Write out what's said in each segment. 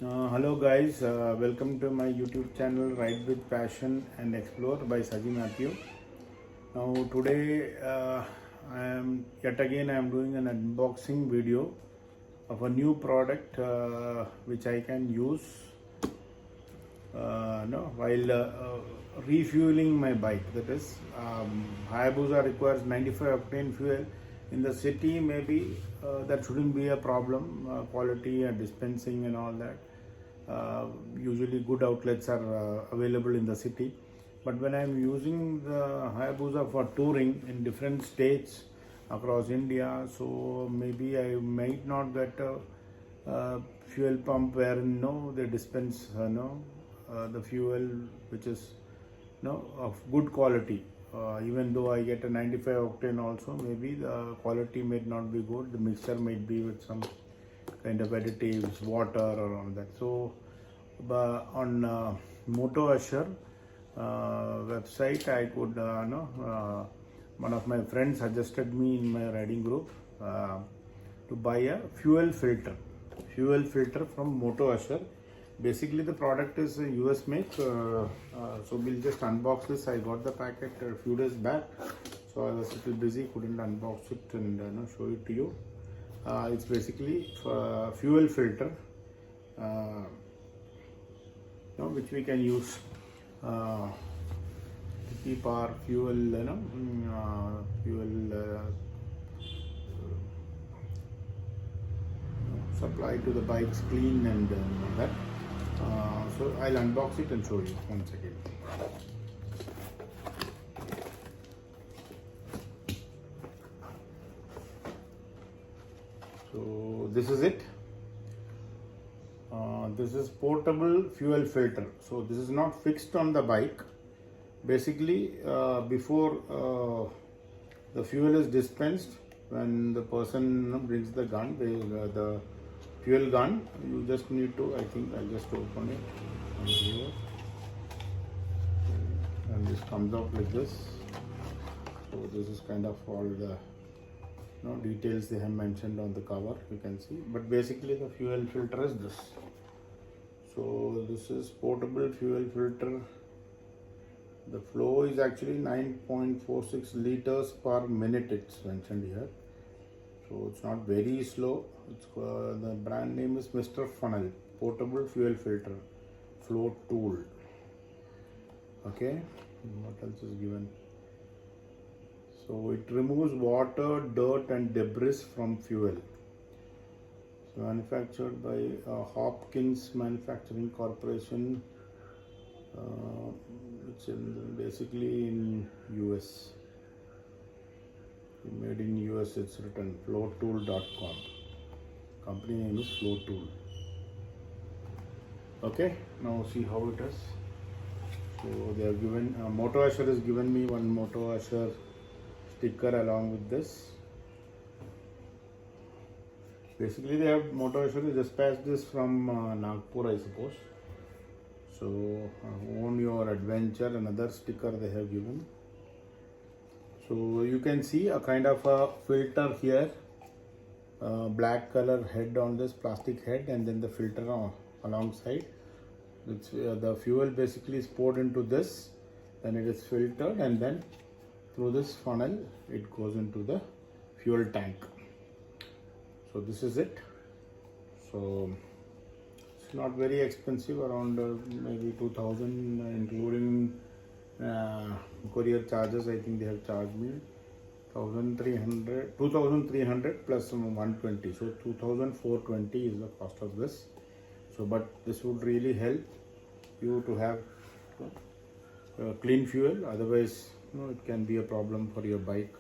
Hello guys, welcome to my YouTube channel Ride with Passion and Explore by Saji Matthew. Now today I am doing an unboxing video of a new product which I can use while refueling my bike. That is, Hayabusa requires 95 octane fuel. In the city, maybe that shouldn't be a problem. Quality and dispensing and all that. Usually, good outlets are available in the city. But when I'm using the Hayabusa for touring in different states across India, so maybe I might not get a fuel pump where they dispense the fuel which is of good quality. Even though I get a 95 octane also, maybe the quality may not be good. The mixture might be with some kind of additives, water or all that. So on Moto Assure website, I could one of my friends suggested me in my riding group to buy a fuel filter from Moto Assure. Basically the product is a US make, so we'll just unbox this. I got the packet a few days back, so I was a little busy, couldn't unbox it and show it to you. It's basically for fuel filter which we can use to keep our fuel supply to the bikes clean and all that. So I'll unbox it and show you once again. So this is it. This is portable fuel filter. So this is not fixed on the bike. Basically, before the fuel is dispensed, when the person brings the gun, the fuel gun, you just need to, I think I'll just open it from here, and this comes out like this. So this is kind of all the details they have mentioned on the cover, you can see. But basically the fuel filter is this. So this is portable fuel filter. The flow is actually 9.46 liters per minute, it's mentioned here. So it's not very slow. It's the brand name is Mr. Funnel portable fuel filter flow tool. Okay, what else is given? So it removes water, dirt and debris from fuel. So manufactured by Hopkins Manufacturing Corporation. It's basically in US. Made in US, it's written flowtool.com. Company name is Flowtool. Okay, now see how it is. So they have given Moto Assure has given me one Moto Assure sticker along with this. Basically they have Moto Assure dispatched this from Nagpur, I suppose. So own your adventure, another sticker they have given. So you can see a kind of a filter here, black color head on this plastic head, and then the filter alongside. Which the fuel basically is poured into this, then it is filtered, and then through this funnel it goes into the fuel tank. So this is it. So it's not very expensive, around maybe 2000 including courier charges. I think they have charged me 2300 plus 120, so 2420 is the cost of this. So but this would really help you to have clean fuel, otherwise it can be a problem for your bike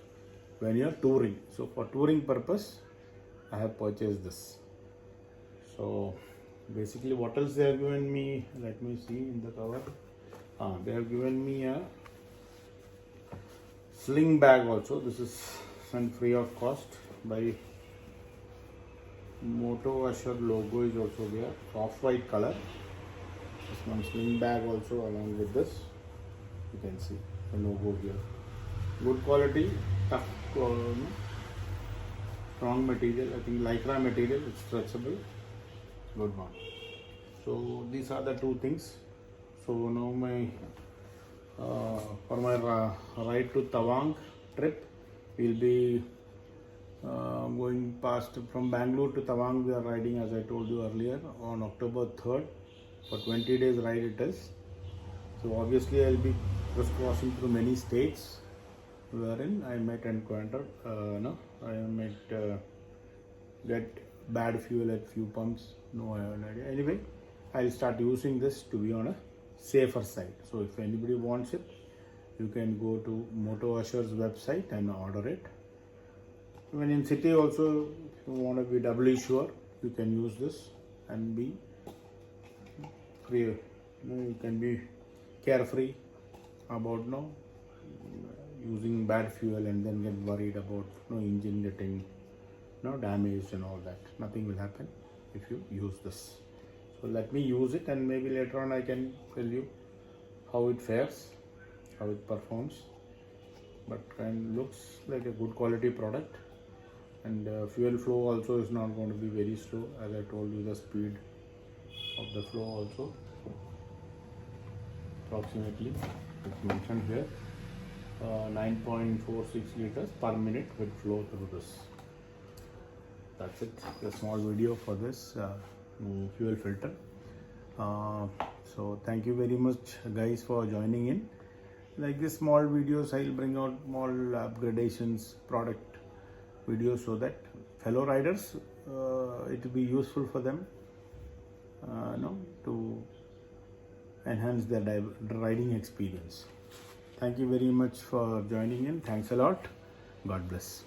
when you're touring. So for touring purpose I have purchased this. So basically what else they have given me, let me see in the cover. They have given me a sling bag also. This is sent free of cost by Moto Assure. Logo is also there, off-white color. This one sling bag also along with this. You can see the logo here. Good quality, tough, strong material. I think lycra material. It's stretchable. Good one. So these are the two things. So now my for my ride to Tawang trip, we'll be going past from Bangalore to Tawang. We are riding, as I told you earlier, on October 3rd. For 20 days ride it is. So obviously I'll be crossing through many states wherein I might encounter, I might get bad fuel at few pumps. No, I have no idea. Anyway, I'll start using this to be on a safer side. So if anybody wants it, you can go to Moto Assure's website and order it. When in city also, if you want to be doubly sure, you can use this and be free. You can be carefree about using bad fuel and then get worried about engine getting damaged and all that. Nothing will happen if you use this. So let me use it, and maybe later on I can tell you how it fares, how it performs. But looks like a good quality product, and fuel flow also is not going to be very slow. As I told you, the speed of the flow also approximately it's mentioned here, 9.46 liters per minute will flow through this. That's it, a small video for this fuel filter. So thank you very much guys for joining in. Like this small videos, I'll bring out small upgradations, product videos, so that fellow riders, it will be useful for them to enhance their riding experience. Thank you very much for joining in. Thanks a lot. God bless.